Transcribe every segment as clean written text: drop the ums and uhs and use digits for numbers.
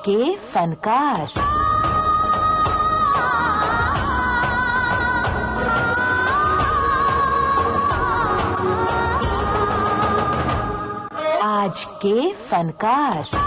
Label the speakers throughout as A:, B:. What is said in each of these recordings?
A: के फनकार। आज के फनकार।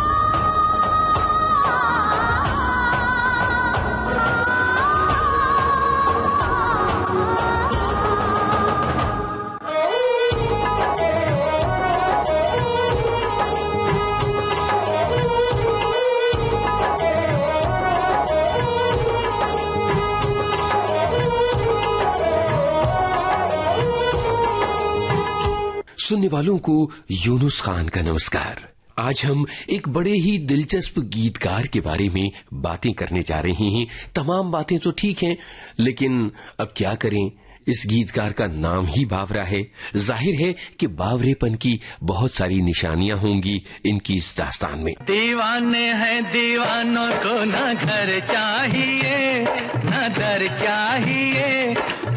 B: सुनने वालों को यूनुस खान का नमस्कार। आज हम एक बड़े ही दिलचस्प गीतकार के बारे में बातें करने जा रहे हैं। तमाम बातें तो ठीक हैं, लेकिन अब क्या करें, इस गीतकार का नाम ही बावरा है। जाहिर है कि बावरेपन की बहुत सारी निशानियां होंगी इनकी इस दास्तान में।
C: दीवाने हैं दीवानों को न घर चाहिए न दर चाहिए,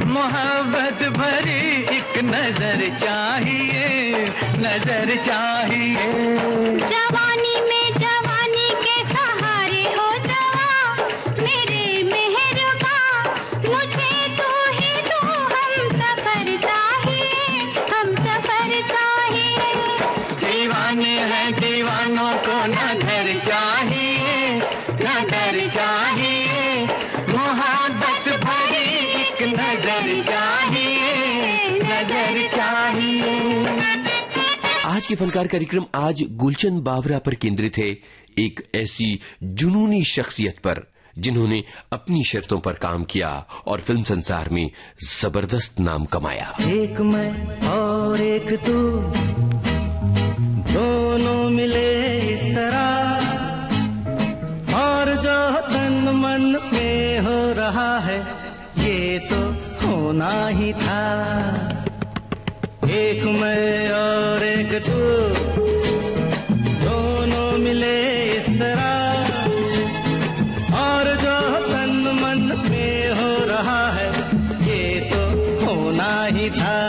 C: मोहब्बत भरी एक नजर चाहिए, नजर चाहिए।
D: जवानी में जवानी के सहारे हो जवा, मेरे मेहरबा मुझे तू ही तू, हम सफर चाहिए, हम सफर चाहिए।
C: दीवाने हैं दीवानों को न घर चाहिए न दर चाहिए, मोहब्बत भरी एक नजर चाहिए, नजर चाहिए।
B: आज के फनकार कार्यक्रम आज गुलशन बावरा पर केंद्रित है, एक ऐसी जुनूनी शख्सियत पर जिन्होंने अपनी शर्तों पर काम किया और फिल्म संसार में जबरदस्त नाम कमाया।
C: एक मैं और एक तू, दोनों मिले इस तरह, और जो तन मन में हो रहा है ये तो होना ही था। एक मैं और एक तू, दोनों मिले इस तरह, और जो तन मन में हो रहा है ये तो होना ही था।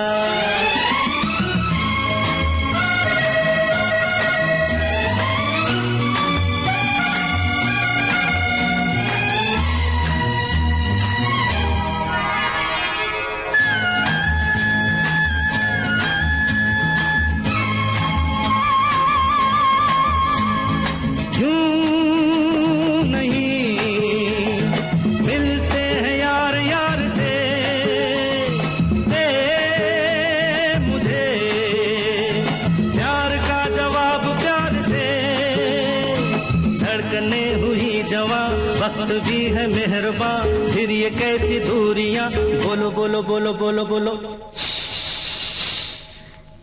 C: वक्त भी है मेहरबान, फिर ये कैसी दूरियां, बोलो बोलो बोलो बोलो बोलो।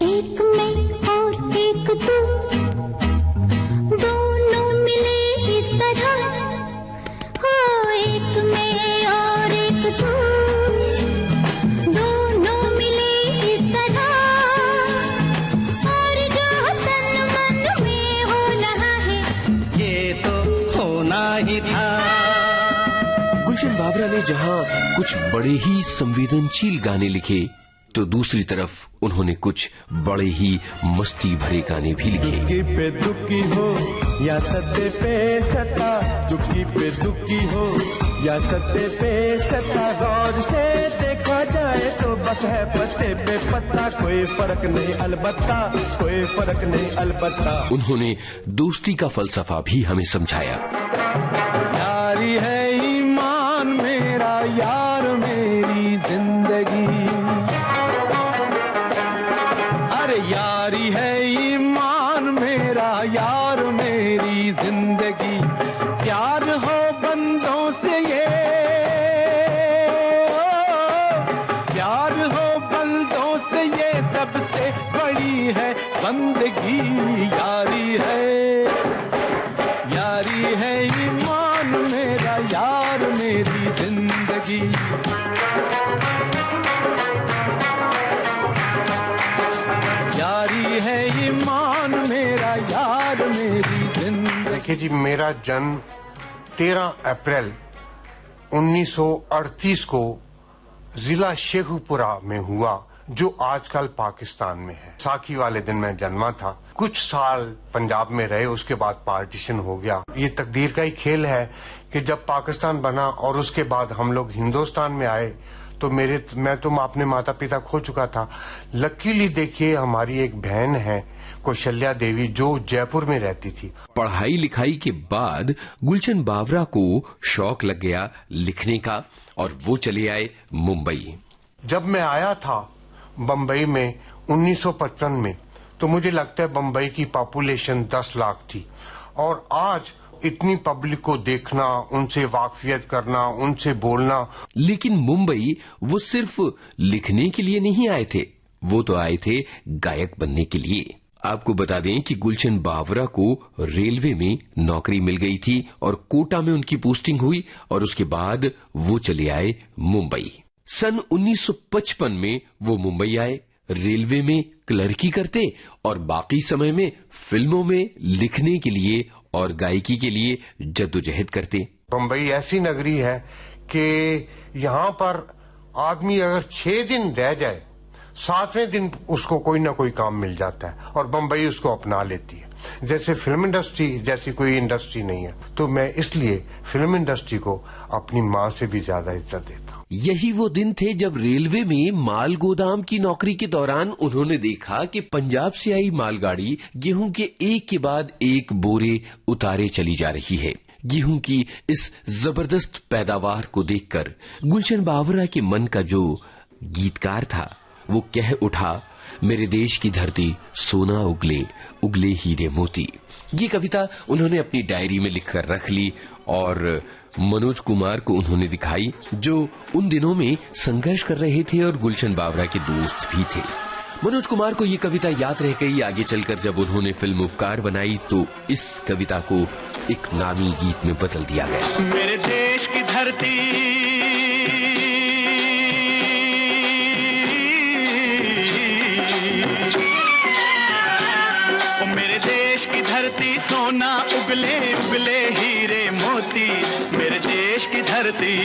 D: एक मैं और एक तू, दोनों मिले इस तरह, हो एक मैं और एक तू, दोनों मिले इस तरह, और जो तन मन में हो रहा है
C: ये तो होना ही था।
B: गुलशन बावरा ने जहां कुछ बड़े ही संवेदनशील गाने लिखे, तो दूसरी तरफ उन्होंने कुछ बड़े ही मस्ती भरे गाने भी लिखे।
E: दुखी पे दुखी हो या सत्ते पे सत्ता, दुखी पे दुखी हो या सत्ते पे सत्ता, गौर से देखा जाए तो बस है पत्ते पे पत्ता, कोई फर्क नहीं अलबत्ता, कोई फर्क नहीं अलबत्ता।
B: उन्होंने दोस्ती का फलसफा भी हमें समझाया।
E: यारी है ईमान मेरा, यार मेरी जिंदगी, अरे यारी है ईमान मेरा, यार मेरी जिंदगी, प्यार हो बंदों से ये, प्यार हो बंदों से ये सबसे बड़ी है बंदगी, यारी है ईमान मेरा, यार मेरी जिंदगी। यारी है ईमान मेरा, यार मेरी जिंदगी।
F: देखिए जी, मेरा जन्म 13 अप्रैल 1938 को जिला शेखुपुरा में हुआ, जो आजकल पाकिस्तान में है। साखी वाले दिन मैं जन्मा था, कुछ साल पंजाब में रहे, उसके बाद पार्टीशन हो गया। ये तकदीर का ही खेल है कि जब पाकिस्तान बना और उसके बाद हम लोग हिंदुस्तान में आए तो मैं तो अपने माता पिता खो चुका था। लकीली देखिए हमारी एक बहन है कौशल्या देवी जो जयपुर में रहती थी।
B: पढ़ाई लिखाई के बाद गुलशन बावरा को शौक लग गया लिखने का और वो चले आए मुंबई।
F: जब मैं आया था बम्बई में 1955 में, तो मुझे लगता है बम्बई की पॉपुलेशन 10 लाख थी और आज इतनी पब्लिक को देखना, उनसे वाकफियत करना, उनसे बोलना।
B: लेकिन मुंबई वो सिर्फ लिखने के लिए नहीं आए थे, वो तो आए थे गायक बनने के लिए। आपको बता दें कि गुलशन बावरा को रेलवे में नौकरी मिल गई थी और कोटा में उनकी पोस्टिंग हुई और उसके बाद वो चले आए मुंबई। सन 1955 में वो मुंबई आए, रेलवे में क्लर्की करते और बाकी समय में फिल्मों में लिखने के लिए और गायकी के लिए जद्दोजहद करते।
F: बम्बई ऐसी नगरी है कि यहाँ पर आदमी अगर 6 दिन रह जाए, 7वें दिन उसको कोई ना कोई काम मिल जाता है और बम्बई उसको अपना लेती है। जैसे फिल्म इंडस्ट्री जैसी कोई इंडस्ट्री नहीं है, तो मैं इसलिए फिल्म इंडस्ट्री को अपनी माँ से भी ज्यादा इज्जत देता हूँ।
B: यही वो दिन थे जब रेलवे में माल गोदाम की नौकरी के दौरान उन्होंने देखा कि पंजाब से आई मालगाड़ी गेहूं के एक के बाद एक बोरे उतारे चली जा रही है। गेहूं की इस जबरदस्त पैदावार को देखकर गुलशन बावरा के मन का जो गीतकार था वो कह उठा, मेरे देश की धरती सोना उगले उगले हीरे मोती। ये कविता उन्होंने अपनी डायरी में लिखकर रख ली और मनोज कुमार को उन्होंने दिखाई, जो उन दिनों में संघर्ष कर रहे थे और गुलशन बावरा के दोस्त भी थे। मनोज कुमार को ये कविता याद रह गई। आगे चलकर जब उन्होंने फिल्म उपकार बनाई तो इस कविता को एक नामी गीत में बदल दिया गया।
C: मेरे देश की धरती सोना उगले उगले हीरे मोती। मेरे देश की धरती,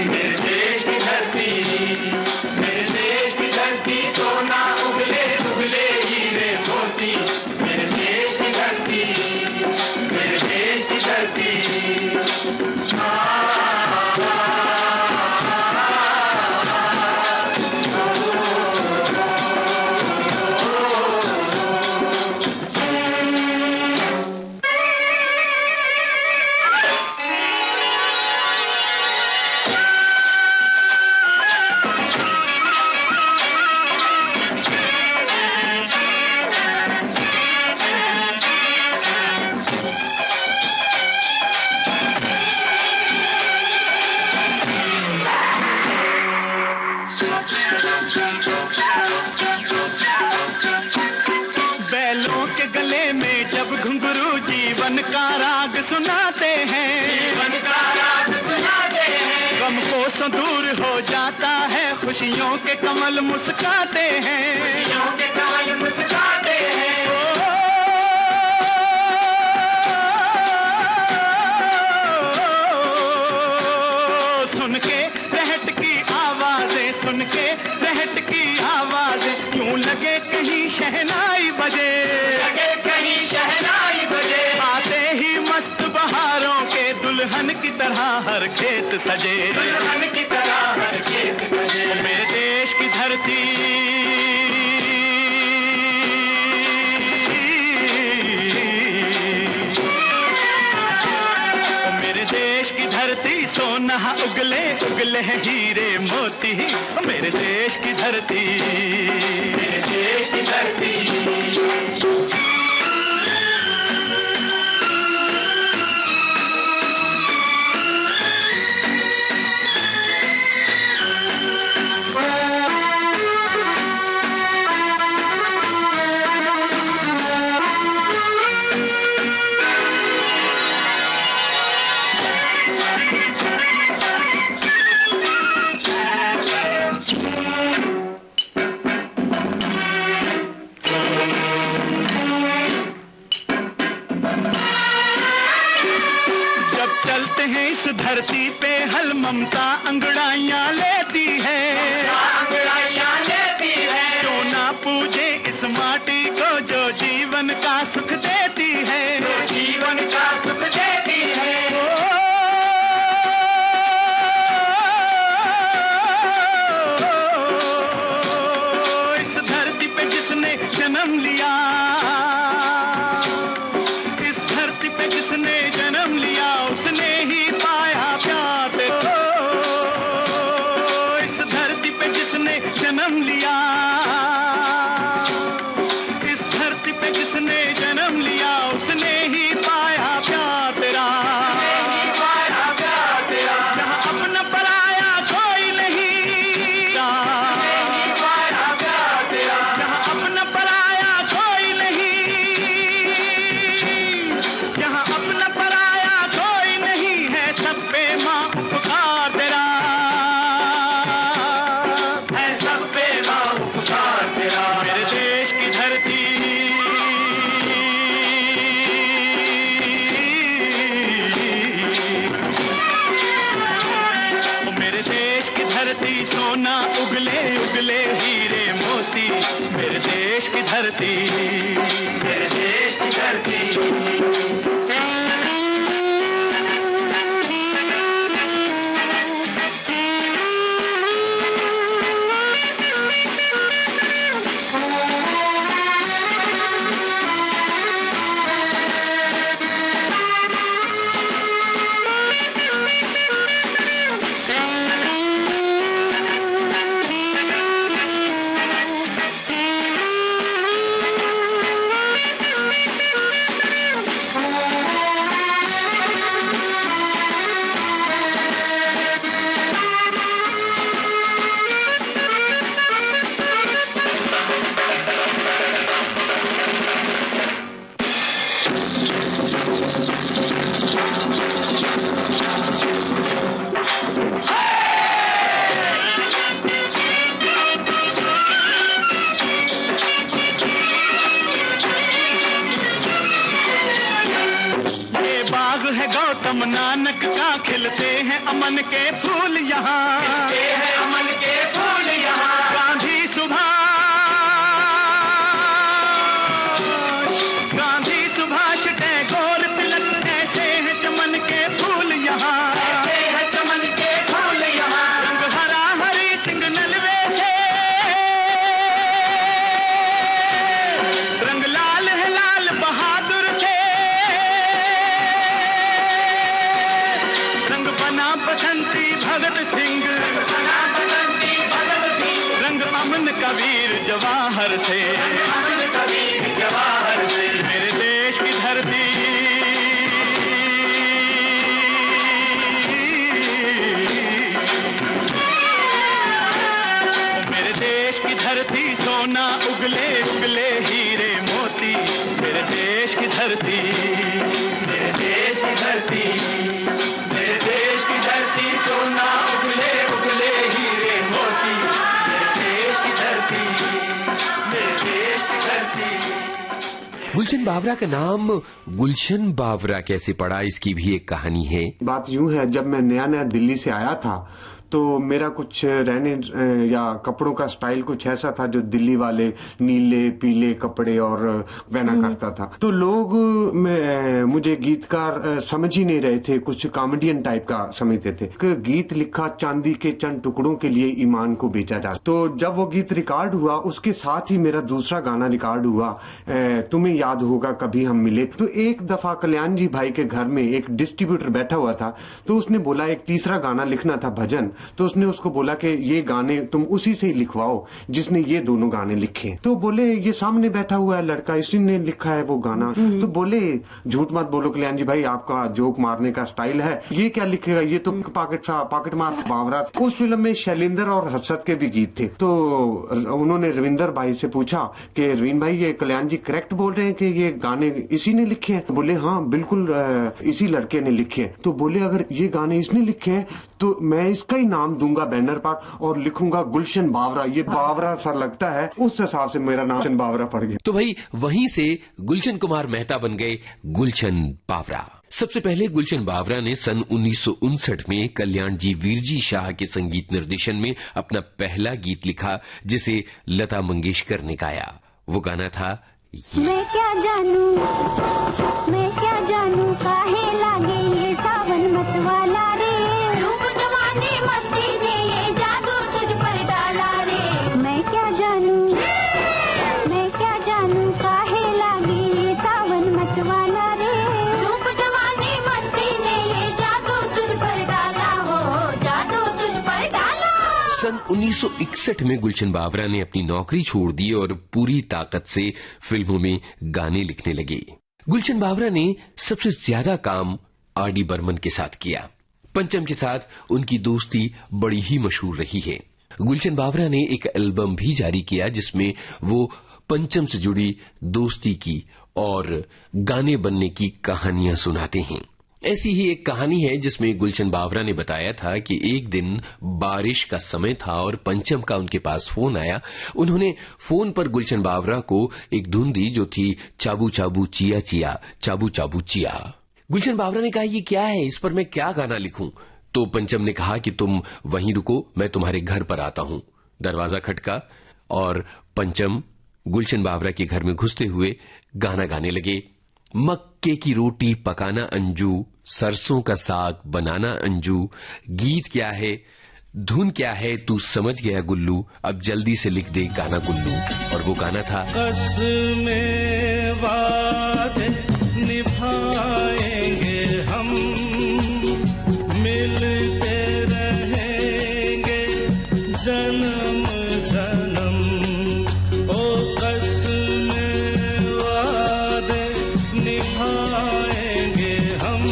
C: मेरे देश की धरती, मेरे देश की धरती सोना उगले उगले हीरे मोती। मेरे देश की धरती, मेरे देश की धरती। बैलों के गले में जब घुंघरू जीवन का राग सुनाते हैं, जीवन का राग सुनाते हैं। गम कोसों दूर हो जाता है, खुशियों के कमल मुस्काते हैं, खुशियों के कमल मुस्काते हैं। सुन के रहट की आवाजें, सुन के रहट की आवाजें, यूं लगे कहीं शहनाई बजे, लगे कहीं शहनाई बजे। आते ही मस्त बहारों के दुल्हन की तरह हर खेत सजे, दुल्हन की तरह हर खेत सजे। मेरे देश की धरती, मेरे देश की धरती सोना उगले उगले हीरे मोती। मेरे देश की धरती, मेरे देश की धरती। धरती पे हल ममता अंगड़ाइयां लेती है, अंगड़ाइयां लेती जन्म लिया, इस धरती पे जिसने जन्म लिया उसने ही पाया प्यार तेरा, जहाँ अपना पराया कोई नहीं, जहाँ अपना पराया कोई नहीं, जहाँ अपना पराया कोई नहीं है, सब पे माँ उपकार तेरा, है सब पे माँ उपकार तेरा। मेरे देश की धरती, मेरे देश की धरती, सोना उगले उगले हीरे मोती, मेरे देश की धरती, मेरे देश की धरती। गौतम नानक का खिलते हैं अमन के फूल यहाँ, खिलते हैं अमन के फूल यहाँ। गांधी सुभाष टैगोर तिलक, ऐसे हैं चमन के फूल यहाँ, ऐसे हैं चमन के फूल यहाँ। रंग हरा हरी सिंह नलवे से, रंग लाल है लाल बहादुर से, रंग बना बसंती भगत सिंह, रंग अमन कबीर जवाहर से, मेरे देश की धरती, मेरे देश की धरती, सोना उगले उगले हीरे मोती, मेरे देश की धरती, मेरे देश की धरती, मेरे देश की धरती, सोना उगले उगले हीरे मोती, मेरे देश की धरती, मेरे देश की धरती।
B: गुलशन बावरा का नाम गुलशन बावरा कैसे पड़ा, इसकी भी एक कहानी है।
F: बात यूं है, जब मैं नया नया दिल्ली से आया था तो मेरा कुछ रहने या कपड़ों का स्टाइल कुछ ऐसा था जो दिल्ली वाले नीले पीले कपड़े और पहना करता था। तो लोग मुझे गीतकार समझ ही नहीं रहे थे, कुछ कॉमेडियन टाइप का समझते थे कि गीत लिखा चांदी के चंद टुकड़ों के लिए ईमान को बेचा जा। तो जब वो गीत रिकॉर्ड हुआ उसके साथ ही मेरा दूसरा गाना रिकॉर्ड हुआ, तुम्हें याद होगा कभी हम मिले। तो एक दफा कल्याण जी भाई के घर में एक डिस्ट्रीब्यूटर बैठा हुआ था, तो उसने बोला एक तीसरा गाना लिखना था भजन, तो उसने उसको बोला कि ये गाने तुम उसी से ही लिखवाओ जिसने ये दोनों गाने लिखे। तो बोले ये सामने बैठा हुआ है लड़का, इसी ने लिखा है वो गाना। तो बोले झूठ मत बोलो कल्याण जी भाई, आपका जोक मारने का स्टाइल है, ये क्या लिखेगा, ये तो पॉकेट मार बावरा। उस फिल्म में शैलेंद्र और हर्षद के भी गीत थे। तो उन्होंने रविंदर भाई से पूछा कि रवीन भाई ये कल्याण जी करेक्ट बोल रहे हैं कि ये गाने इसी ने लिखे हैं? बोले हाँ बिल्कुल इसी लड़के ने लिखे हैं। तो बोले अगर ये गाने इसने लिखे हैं तो मैं इसका ही नाम दूंगा बैनर पर और लिखूंगा गुलशन बावरा। ये बावरा सा लगता है, उस हिसाब से मेरा नाम गुलशन बावरा पड़ गया।
B: तो भाई वहीं से गुलशन कुमार मेहता बन गए गुलशन बावरा। सबसे पहले गुलशन बावरा ने सन 1959 में कल्याण जी वीरजी शाह के संगीत निर्देशन में अपना पहला गीत लिखा जिसे लता मंगेशकर ने गाया। वो गाना था
D: मैं क्या जानू काहे लागे ये सावन मत वाला रे, रूप जवानी मस्ती ने ये जादू तुझ पर डाला रे। मैं क्या जानू काहे लागे ये सावन मत वाला रे, रूप जवानी मस्ती ने ये जादू तुझ पर डाला, हो जादू तुझ पर डाला।
B: सन 1961 में गुलशन बावरा ने अपनी नौकरी छोड़ दी और पूरी ताकत से फिल्मों में गाने लिखने लगे। गुलशन बावरा ने सबसे ज्यादा काम आर.डी. बर्मन के साथ किया। पंचम के साथ उनकी दोस्ती बड़ी ही मशहूर रही है। गुलशन बावरा ने एक एल्बम भी जारी किया जिसमें वो पंचम से जुड़ी दोस्ती की और गाने बनने की कहानियां सुनाते हैं। ऐसी ही एक कहानी है जिसमें गुलशन बावरा ने बताया था कि एक दिन बारिश का समय था और पंचम का उनके पास फोन आया। उन्होंने फोन पर गुलशन बावरा को एक धुन दी जो थी चाबू चाबू चिया चिया चाबू चाबू चिया। गुलशन बावरा ने कहा, ये क्या है, इस पर मैं क्या गाना लिखूं? तो पंचम ने कहा कि तुम वहीं रुको, मैं तुम्हारे घर पर आता हूं। दरवाजा खटका और पंचम गुलशन बावरा के घर में घुसते हुए गाना गाने लगे। मक्के की रोटी पकाना अंजू, सरसों का साग बनाना अंजू, गीत क्या है धुन क्या है तू समझ गया गुल्लू, अब जल्दी से लिख दे गाना गुल्लू। और वो गाना था
C: कसमें वादे निभाएंगे हम, मिलते रहेंगे जन्म जन्म। ओ कसमें वादे निभाएंगे हम,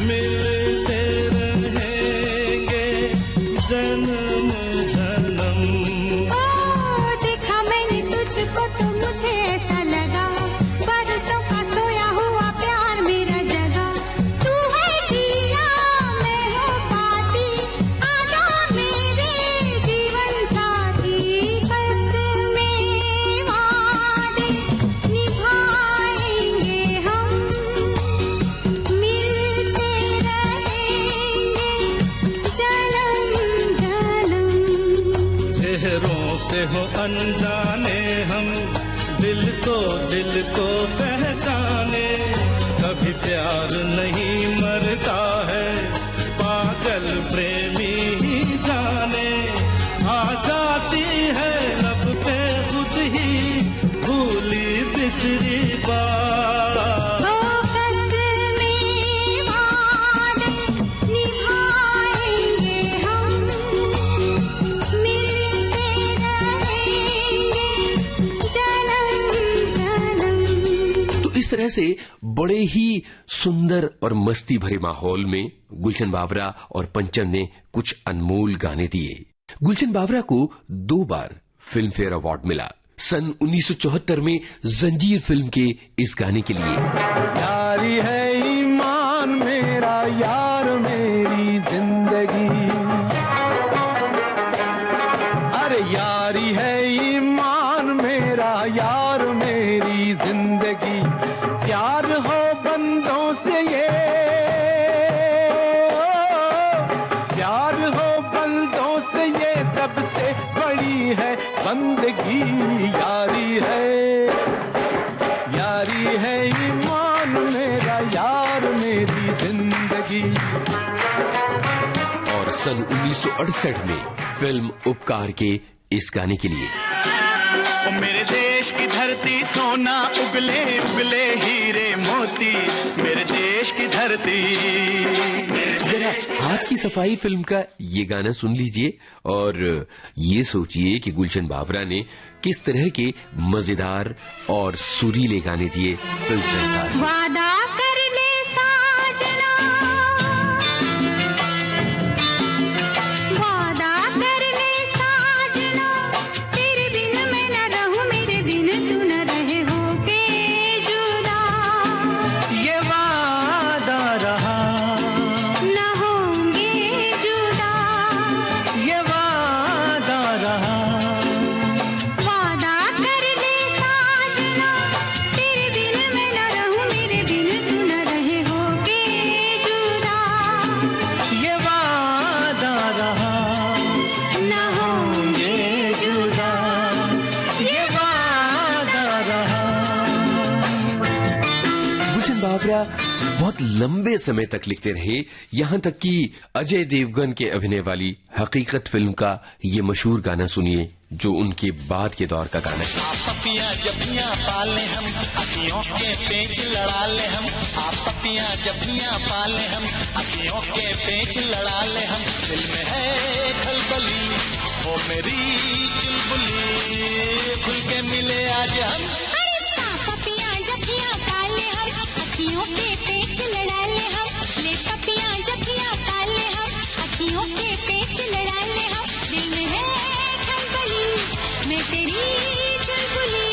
C: मिलते रहेंगे जन्म जन्म।
D: ओ देखा मैंने तुझको तो मुझे ऐसा लगा, बरसों का सोया हुआ प्यार मेरा जगा। तू है दिया मैं हूँ बाती, आजा मेरे जीवन साथी। कसमें वादे निभाएंगे हम, मिलते रहेंगे जन्म जन्म।
C: चेहरों से हो अनजाने हम, दिल को पहचाने। कभी प्यार नहीं मरता है, पागल प्रेमी ही जाने। आ जाती है लब पे खुद ही भूली बिसरी बात।
D: ओ कसमें वादे निभाएंगे हम, मिलते रहेंगे जन्म जन्म।
B: तो इस तरह से बड़े ही सुंदर और मस्ती भरे माहौल में गुलशन बावरा और पंचम ने कुछ अनमोल गाने दिए। गुलशन बावरा को 2 बार फिल्म फेयर अवार्ड मिला। सन 1974 में जंजीर फिल्म के इस गाने के लिए
E: यारी है ईमान मेरा यार मेरी जिंदगी, अरे यारी है ईमान मेरा यार मेरी जिंदगी। प्यार हो बंदों से ये, प्यार हो बंदों से ये सबसे बड़ी है बंदगी। यारी है ईमान मेरा यार मेरी जिंदगी।
B: और सन 1968 में फिल्म उपकार के इस गाने के लिए
C: ओ मेरे देश की धरती सोना उगले उगले हीरे मोती, मेरे देश की धरती।
B: जरा हाथ की सफाई फिल्म का ये गाना सुन लीजिए और ये सोचिए कि गुलशन बावरा ने किस तरह के मजेदार और सुरीले गाने दिए फिल्म संसार में।
D: वादा कर ले साजना, वादा कर ले साजना, तेरे बिन मैं न रहूं, मेरे बिन तू न रहे होके जुदा।
C: ये वादा रहा
D: न होंगे जुदा,
C: ये वादा रहा।
D: वादा कर ले साजना, तेरे बिन मैं न रहूं, मेरे बिन
B: बावरा बहुत लंबे समय तक लिखते रहे, यहाँ तक कि अजय देवगन के अभिनय वाली हकीकत फिल्म का ये मशहूर गाना सुनिए, जो उनके बाद के दौर का गाना है।
G: पपियां जबियां पाले हम, अखियों के पेच लड़ा ले हम। आप पपियां जबियां पाले हम, अखियों के पेच लड़ा ले हम। दिल में है खलबली, वो मेरी चुलबुली, खुल के मिले आज हम।
D: पपियां जबियां पाले हम, अखियों के पेच लड़ा ले हम। ले पपियां जबियां पाले हम, अखियों के पेच लड़ा ले हम। दिल में है खलबली, मैं तेरी चुलबुली,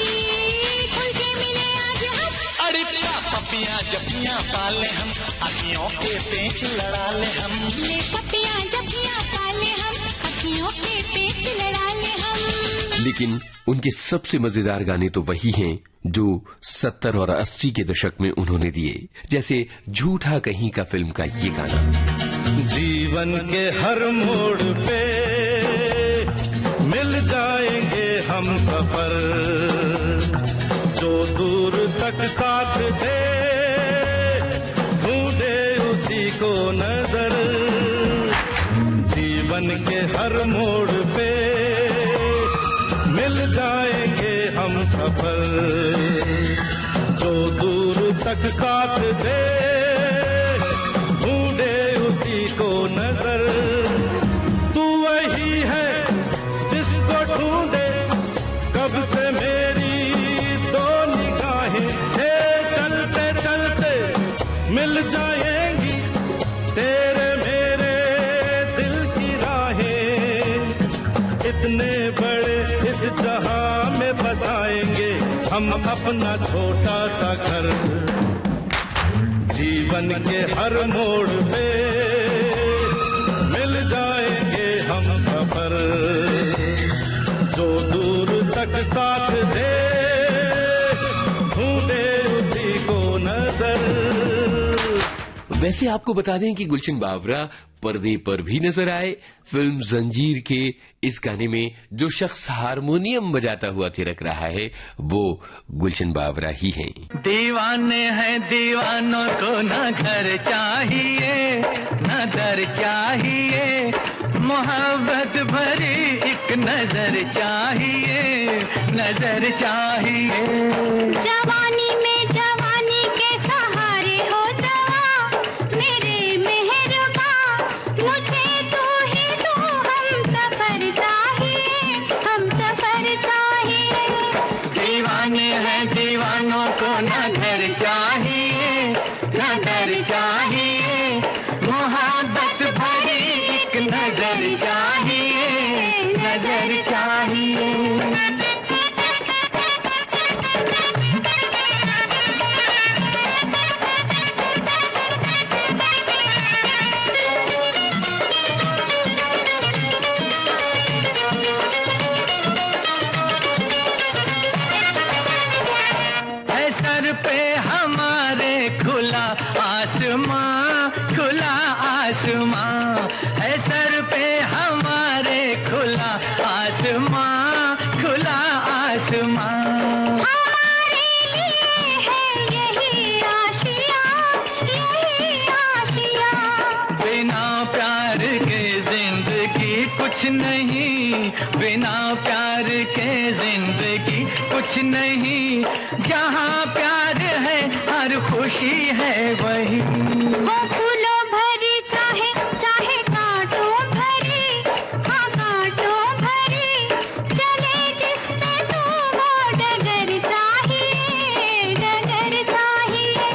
D: खुल के मिले आज हम।
G: अरे पपियां जबियां पाले हम, अखियों के पेच लड़ा ले हम।
D: ले पपियां जबियां पाले हम, अखियों के पेच लड़ा ले हम।
B: लेकिन उनके सबसे मजेदार गाने तो वही हैं जो 70 और 80 के दशक में उन्होंने दिए, जैसे झूठा कहीं का फिल्म का ये गाना।
E: जीवन के हर मोड़ पे मिल जाएंगे हम सफर, जो दूर तक साथ दे ढूंढे उसी को नजर। जीवन के हर मोड़ पे मिल जाएंगे हम सफर, जो दूर तक साथ दे ढूंढे उसी को नजर। तू वही है जिसको ढूंढे कब से मेरी दो निगाहें, चलते चलते मिल जाएंगी तेरे मेरे दिल की राहें। इतने बड़े इस जहां में बसाएंगे हम अपना छोटा सा घर। जीवन के हर मोड़ पे मिल जाएंगे हम सफर, जो दूर तक साथ दे ढूंढे उसी को नजर।
B: वैसे आपको बता दें कि गुलशन बावरा पर्दे पर भी नजर आए। फिल्म जंजीर के इस गाने में जो शख्स हारमोनियम बजाता हुआ थिरक रहा है वो गुलशन बावरा ही हैं।
C: दीवाने हैं दीवानों को न घर चाहिए न दर चाहिए, मोहब्बत भरी एक नजर चाहिए, नजर चाहिए।
D: जवानी में जवानी के सहारे हो जवा, मेरे मेहरबा मुझे तू ही तू, हम सफर चाहिए, हम सफर चाहिए।
C: दीवाने हैं दीवानों को न घर चाहिए न दर चाहिए, मोहब्बत भरी एक नजर चाहिए, नजर चाहिए। सर पे हमारे खुला आसमां, खुला आसमां है सर पे हमारे, खुला आसमां, खुला आसमां।
D: हमारे लिए है यही आशिया, यही आशिया।
C: बिना प्यार के जिंदगी कुछ नहीं, बिना प्यार के जिंदगी कुछ नहीं। जहाँ प्यार है हर खुशी है वही।
D: वो फूलों भरी चाहे चाहे कांटों भरी, हाँ कांटों भरी, चले जिसमें तू वो डगर चाहिए, डगर चाहिए।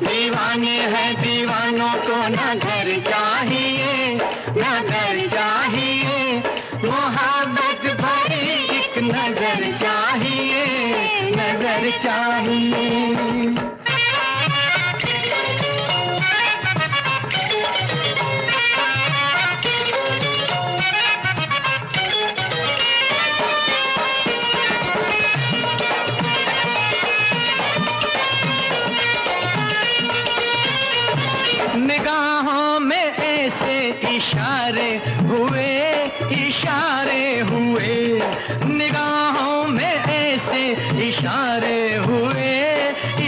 C: दीवाने हैं दीवानों को न घर चाहिए न घर चाहिए, मोहब्बत भरी एक नजर चाहिए, नजर चाहिए। निगाहों में ऐसे इशारे हुए, इशारे हुए, निगाहों में ऐसे इशारे हुए,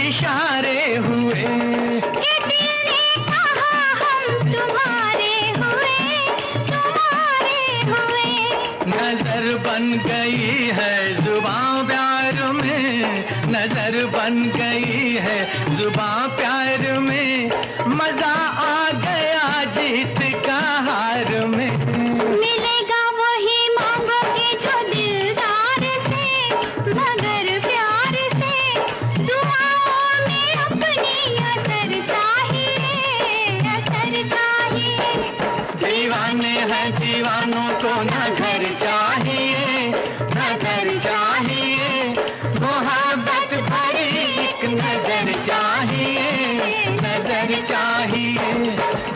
C: इशारे हुए। बन गई है जुबां प्यार में, नजर बन गई है जुबां प्यार में, मजा आ गया जीत का हार में।
D: मिलेगा वही मांगोगे जो दिलदार से, मगर प्यार से दुआओं में अपनी असर चाहिए, असर चाहिए।
C: दीवाने हैं दीवानों को न घर चाहिए, न घर चाहिए, मोहब्बत भरी एक नजर चाहिए, नजर चाहिए।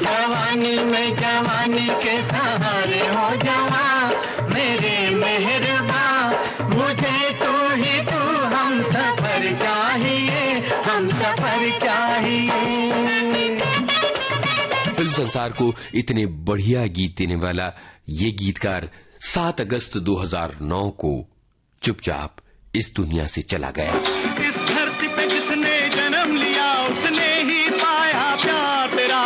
C: जवानी में जवानी के सहारे हो जावा मेरे मेहरबा, मुझे तू ही तू हम सफर चाहिए, हम सफर चाहिए।
B: फिल्म संसार को इतने बढ़िया गीत देने वाला ये गीतकार 7 अगस्त 2009 को चुपचाप इस दुनिया से चला गया।
C: इस धरती पे जिसने जन्म लिया उसने ही पाया प्यार तेरा,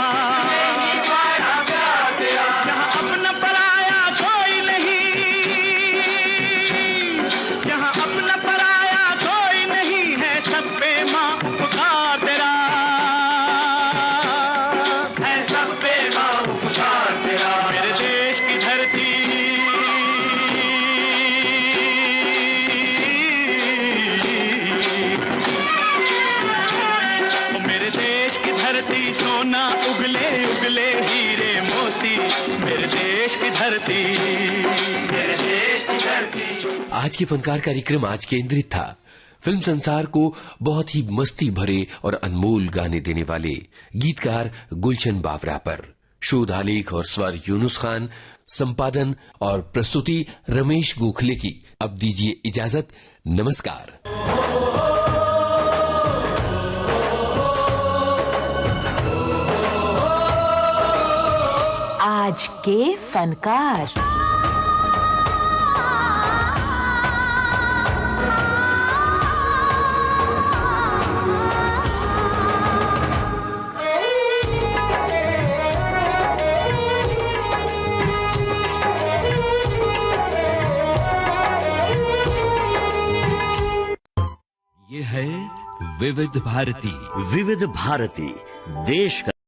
C: यहाँ अपना पराया कोई नहीं, यहाँ अपना पराया कोई नहीं है, सब पे माँ उपकार तेरा है, सब पे माँ उपकार तेरा। मेरे देश की धरती सोना उगले उगले हीरे मोती, मेरे देश की धरती, मेरे देश की धरती।
B: आज के फनकार कार्यक्रम आज केंद्रित था फिल्म संसार को बहुत ही मस्ती भरे और अनमोल गाने देने वाले गीतकार गुलशन बावरा पर। शोध आलेख और स्वर यूनुस खान, संपादन और प्रस्तुति रमेश गोखले की। अब दीजिए इजाजत, नमस्कार।
A: आज के फनकार।
H: ये है विविध भारती।
I: विविध भारती, देश का